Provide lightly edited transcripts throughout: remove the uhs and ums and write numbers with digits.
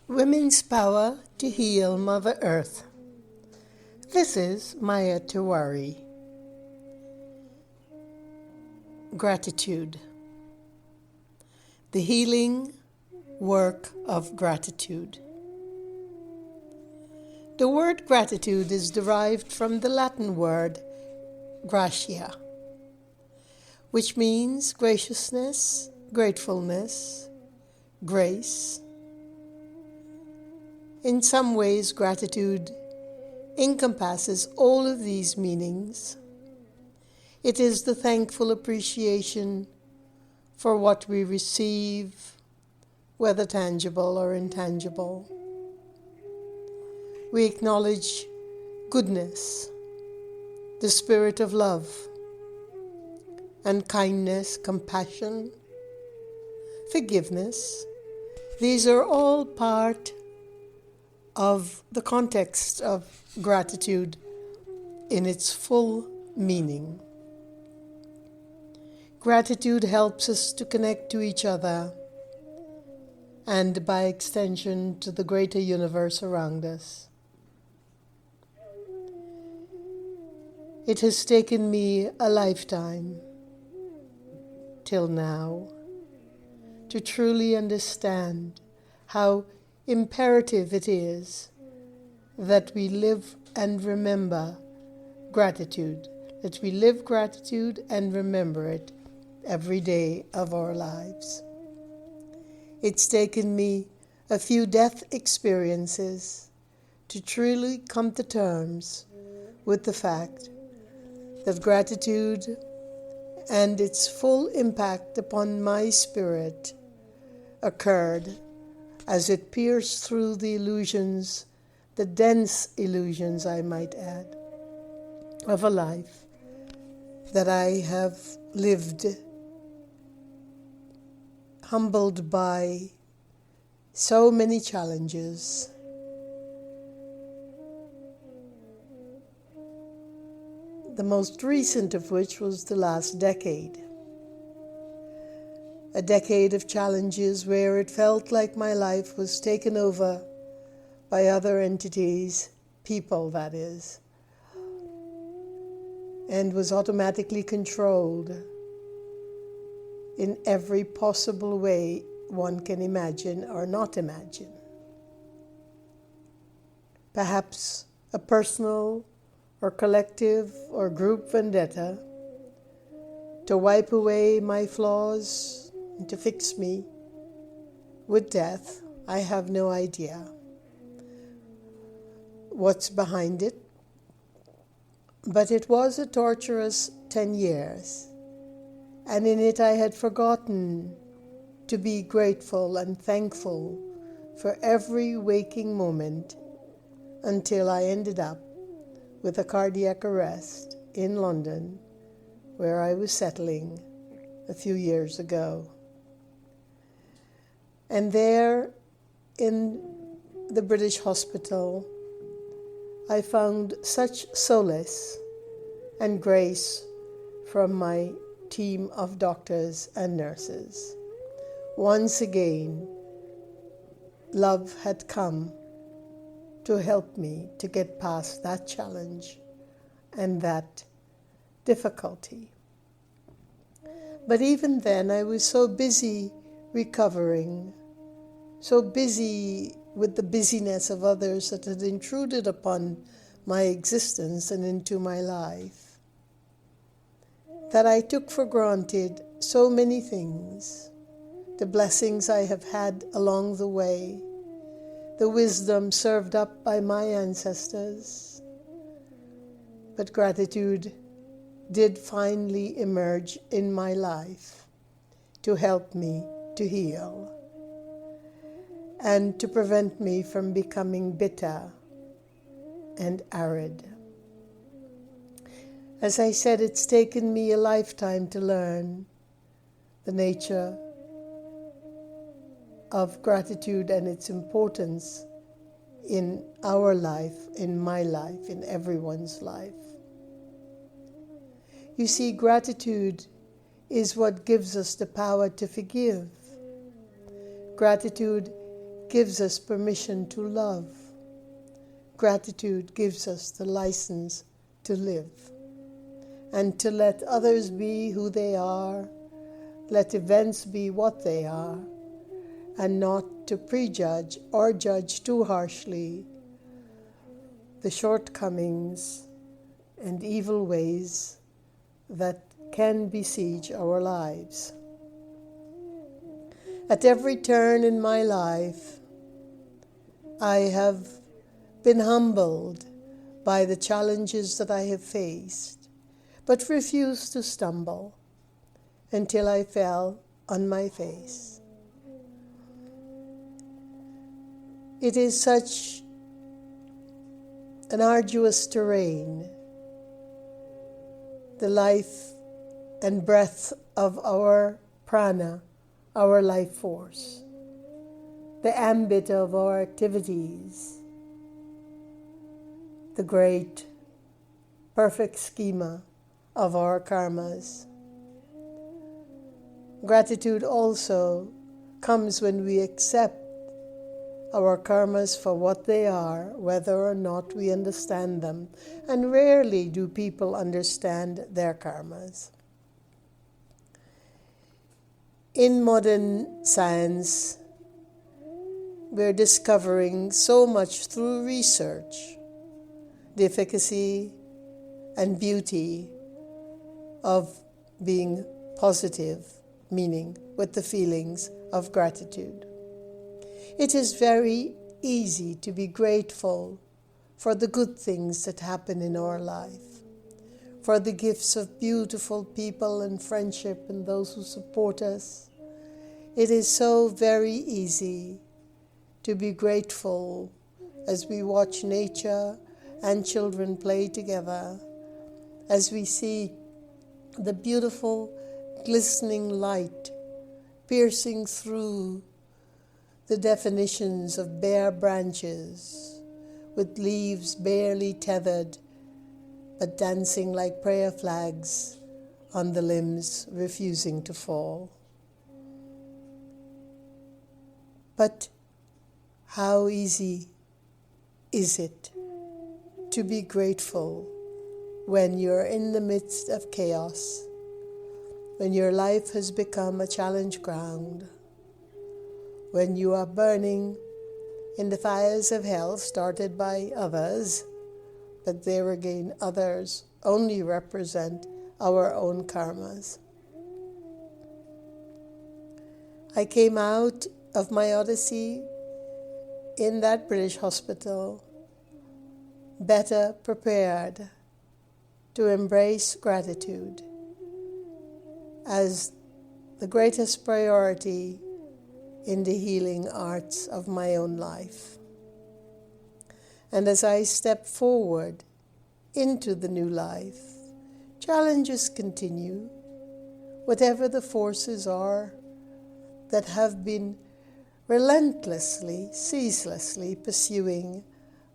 Women's Power to Heal Mother Earth. This is Maya Tiwari. Gratitude. The healing work of gratitude. The word gratitude is derived from the Latin word gratia, which means graciousness, gratefulness, grace. In some ways, gratitude encompasses all of these meanings. It is the thankful appreciation for what we receive, whether tangible or intangible. We acknowledge goodness, the spirit of love, and kindness, compassion, forgiveness. These are all part of the context of gratitude in its full meaning. Gratitude helps us to connect to each other and, by extension, to the greater universe around us. It has taken me a lifetime, till now, to truly understand how imperative it is that we live and remember gratitude, that we live gratitude and remember it every day of our lives. It's taken me a few death experiences to truly come to terms with the fact that gratitude and its full impact upon my spirit occurred as it pierced through the illusions, the dense illusions, I might add, of a life that I have lived, humbled by so many challenges. The most recent of which was the last decade. A decade of challenges where it felt like my life was taken over by other entities, people that is, and was automatically controlled in every possible way one can imagine or not imagine. Perhaps a personal or collective or group vendetta to wipe away my flaws, to fix me with death. I have no idea what's behind it, but it was a torturous 10 years, and in it I had forgotten to be grateful and thankful for every waking moment until I ended up with a cardiac arrest in London, where I was settling a few years ago. And there, in the British hospital, I found such solace and grace from my team of doctors and nurses. Once again, love had come to help me to get past that challenge and that difficulty. But even then, I was so busy recovering, so busy with the busyness of others that had intruded upon my existence and into my life, that I took for granted so many things, the blessings I have had along the way, the wisdom served up by my ancestors. But gratitude did finally emerge in my life to help me to heal and to prevent me from becoming bitter and arid. As I said, it's taken me a lifetime to learn the nature of gratitude and its importance in our life, in my life, in everyone's life. You see, gratitude is what gives us the power to forgive. Gratitude gives us permission to love. Gratitude gives us the license to live and to let others be who they are, let events be what they are, and not to prejudge or judge too harshly the shortcomings and evil ways that can besiege our lives. At every turn in my life, I have been humbled by the challenges that I have faced, but refused to stumble until I fell on my face. It is such an arduous terrain, the life and breath of our prana, our life force, the ambit of our activities, the great perfect schema of our karmas. Gratitude also comes when we accept our karmas for what they are, whether or not we understand them, and rarely do people understand their karmas. In modern science, we're discovering so much through research, the efficacy and beauty of being positive, meaning with the feelings of gratitude. It is very easy to be grateful for the good things that happen in our life, for the gifts of beautiful people and friendship and those who support us. It is so very easy to be grateful as we watch nature and children play together, as we see the beautiful glistening light piercing through the definitions of bare branches, with leaves barely tethered, but dancing like prayer flags on the limbs, refusing to fall. But how easy is it to be grateful when you're in the midst of chaos, when your life has become a challenge ground, when you are burning in the fires of hell started by others, but there again others only represent our own karmas. I came out of my odyssey in that British hospital better prepared to embrace gratitude as the greatest priority in the healing arts of my own life. And as I step forward into the new life, challenges continue, whatever the forces are that have been relentlessly, ceaselessly pursuing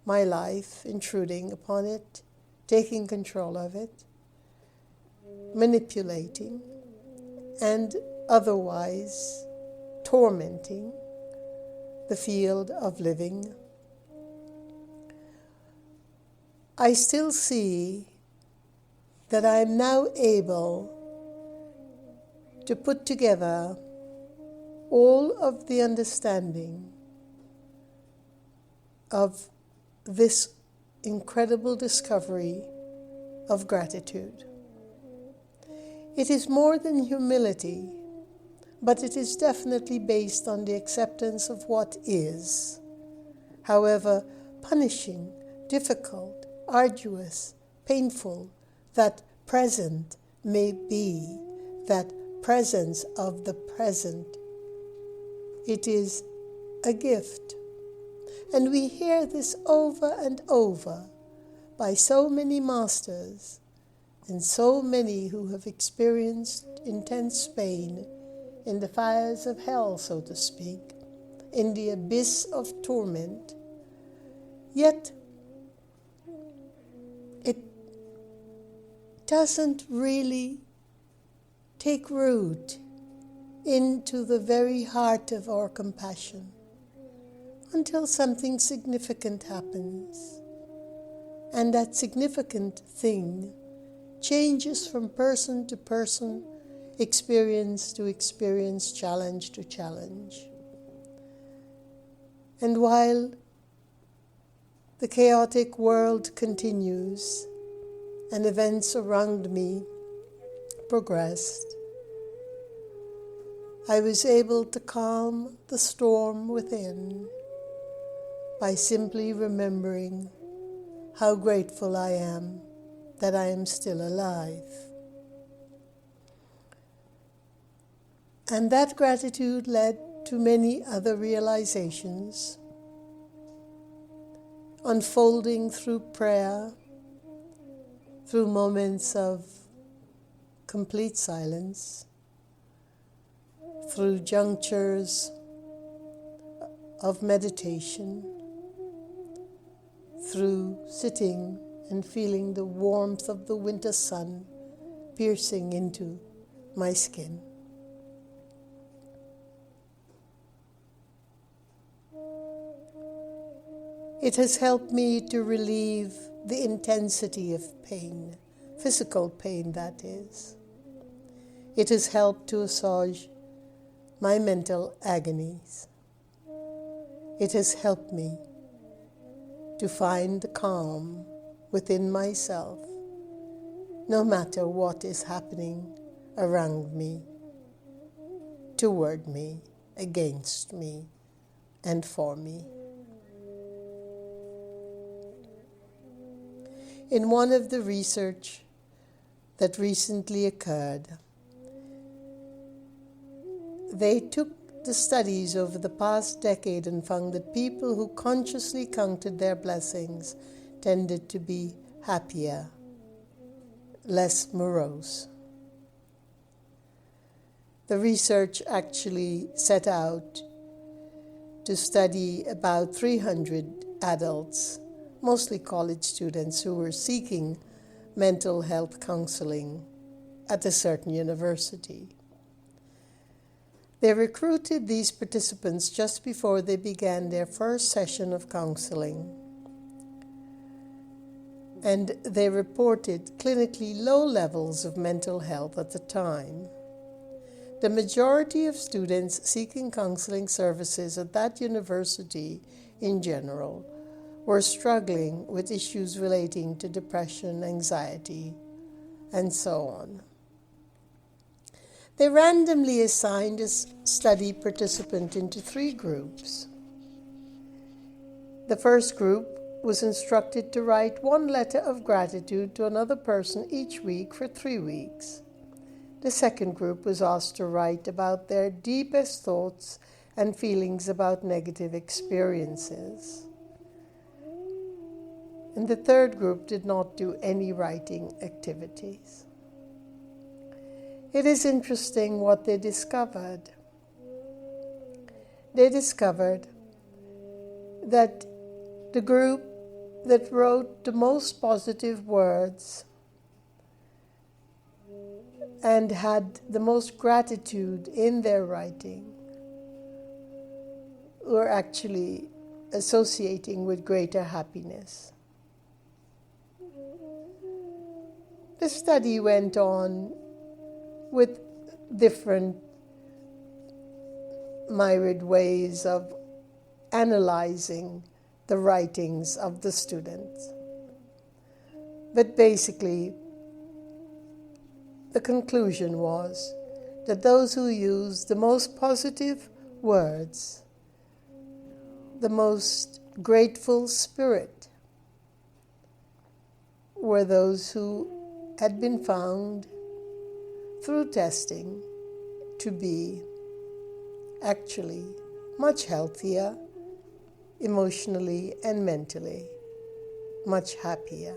my life, intruding upon it, taking control of it, manipulating, and otherwise tormenting the field of living. I still see that I am now able to put together all of the understanding of this incredible discovery of gratitude. It is more than humility, but it is definitely based on the acceptance of what is, however punishing, difficult, arduous, painful that present may be, that presence of the present. It is a gift. And we hear this over and over by so many masters and so many who have experienced intense pain in the fires of hell, so to speak, in the abyss of torment. Yet it doesn't really take root into the very heart of our compassion. until something significant happens. And that significant thing changes from person to person, experience to experience, challenge to challenge. And while the chaotic world continues and events around me progressed, I was able to calm the storm within by simply remembering how grateful I am that I am still alive. And that gratitude led to many other realizations, unfolding through prayer, through moments of complete silence, through junctures of meditation, through sitting and feeling the warmth of the winter sun piercing into my skin. It has helped me to relieve the intensity of pain, physical pain that is. It has helped to assuage my mental agonies. It has helped me to find the calm within myself, no matter what is happening around me, toward me, against me, and for me. In one of the research that recently occurred, they took the studies over the past decade and found that people who consciously counted their blessings tended to be happier, less morose. The research actually set out to study about 300 adults, mostly college students, who were seeking mental health counseling at a certain university. They recruited these participants just before they began their first session of counseling, and they reported clinically low levels of mental health at the time. The majority of students seeking counseling services at that university in general were struggling with issues relating to depression, anxiety, and so on. They randomly assigned a study participant into 3 groups. The first group was instructed to write 1 letter of gratitude to another person each week for 3 weeks. The second group was asked to write about their deepest thoughts and feelings about negative experiences. And the third group did not do any writing activities. It is interesting what they discovered. They discovered that the group that wrote the most positive words and had the most gratitude in their writing were actually associating with greater happiness. The study went on with different myriad ways of analyzing the writings of the students. But basically, the conclusion was that those who used the most positive words, the most grateful spirit, were those who had been found through testing to be actually much healthier emotionally and mentally, much happier.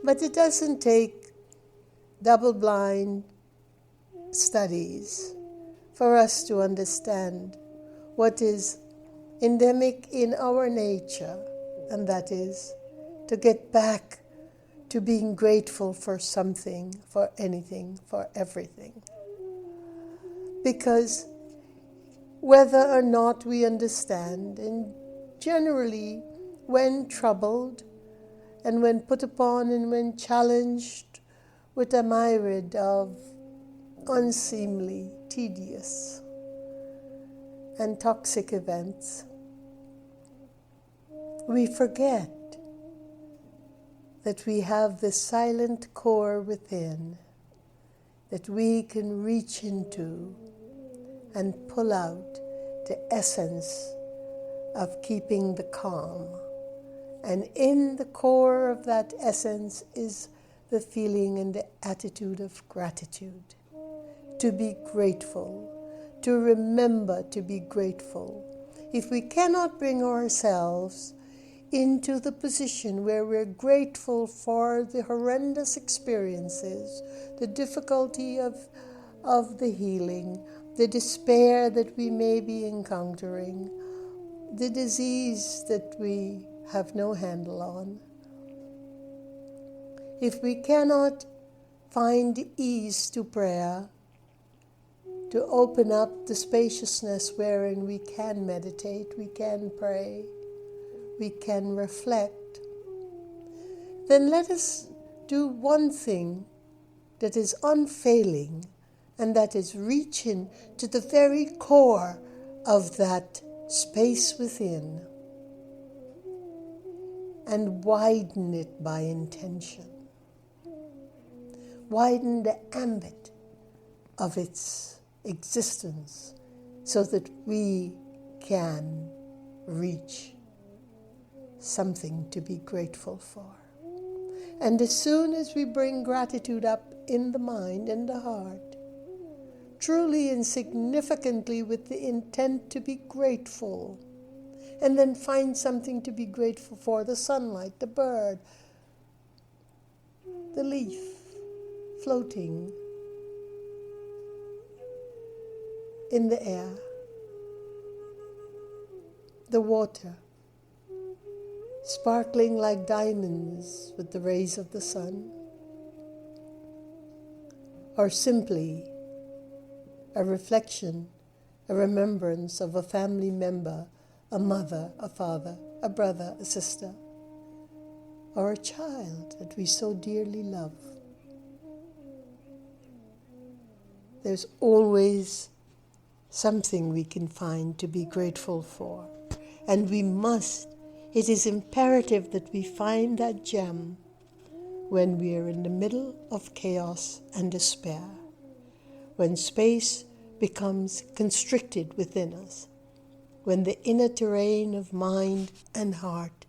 But it doesn't take double-blind studies for us to understand what is endemic in our nature, and that is to get back to being grateful for something, for anything, for everything. Because whether or not we understand, and generally, when troubled, and when put upon and when challenged with a myriad of unseemly, tedious, and toxic events, we forget that we have this silent core within that we can reach into and pull out the essence of keeping the calm. And in the core of that essence is the feeling and the attitude of gratitude. To be grateful, to remember to be grateful. If we cannot bring ourselves into the position where we're grateful for the horrendous experiences, the difficulty of the healing, the despair that we may be encountering, the disease that we have no handle on. If we cannot find ease to prayer, to open up the spaciousness wherein we can meditate, we can pray, we can reflect, then let us do one thing that is unfailing, and that is reaching to the very core of that space within and widen it by intention. Widen the ambit of its existence so that we can reach something to be grateful for. And as soon as we bring gratitude up in the mind and the heart, truly and significantly with the intent to be grateful, and then find something to be grateful for, the sunlight, the bird, the leaf floating in the air, the water sparkling like diamonds with the rays of the sun, or simply a reflection, a remembrance of a family member, a mother, a father, a brother, a sister, or a child that we so dearly love. There's always something we can find to be grateful for. And we must, it is imperative that we find that gem when we are in the middle of chaos and despair, when space becomes constricted within us, when the inner terrain of mind and heart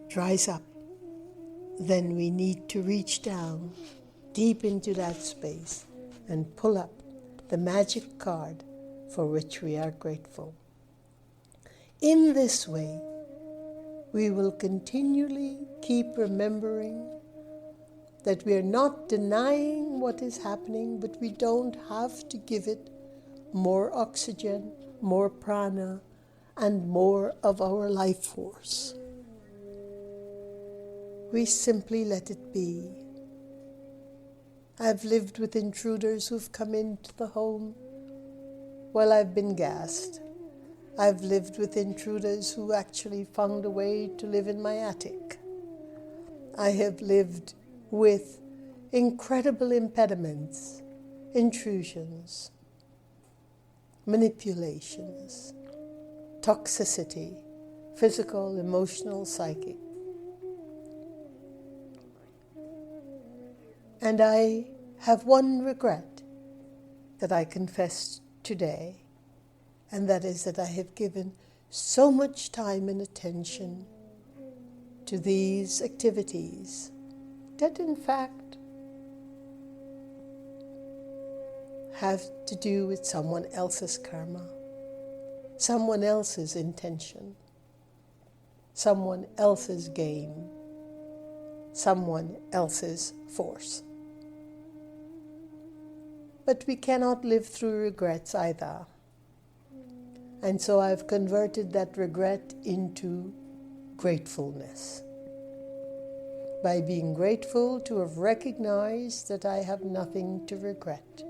dries up, then we need to reach down deep into that space and pull up the magic card for which we are grateful. In this way, we will continually keep remembering that we are not denying what is happening, but we don't have to give it more oxygen, more prana, and more of our life force. We simply let it be. I've lived with intruders who've come into the home while I've been gassed. I've lived with intruders who actually found a way to live in my attic. I have lived with incredible impediments, intrusions, manipulations, toxicity, physical, emotional, psychic. And I have one regret that I confess today, and that is that I have given so much time and attention to these activities that in fact have to do with someone else's karma, someone else's intention, someone else's game, someone else's force. But we cannot live through regrets either. And so I've converted that regret into gratefulness. By being grateful to have recognized that I have nothing to regret.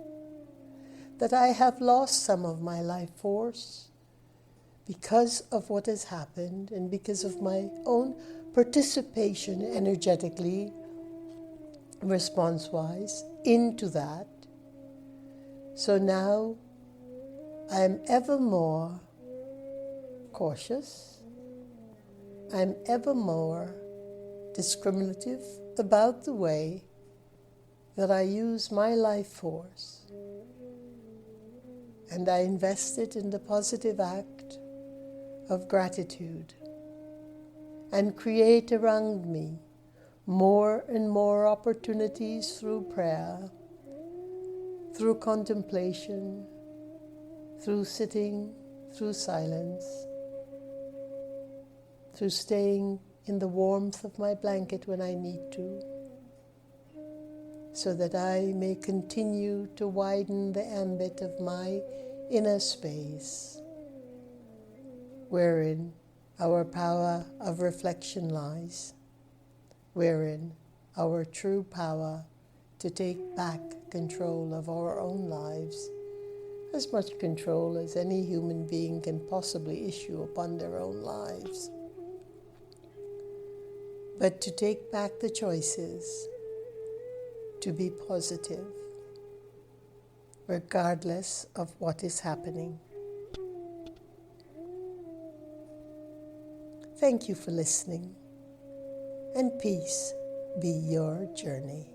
that I have lost some of my life force because of what has happened and because of my own participation energetically, response-wise, into that. So now I am ever more cautious. I am ever more discriminative about the way that I use my life force. And I invest it in the positive act of gratitude and create around me more and more opportunities through prayer, through contemplation, through sitting, through silence, through staying in the warmth of my blanket when I need to, so that I may continue to widen the ambit of my inner space, wherein our power of reflection lies, wherein our true power to take back control of our own lives, as much control as any human being can possibly issue upon their own lives, but to take back the choices to be positive, regardless of what is happening. Thank you for listening, and peace be your journey.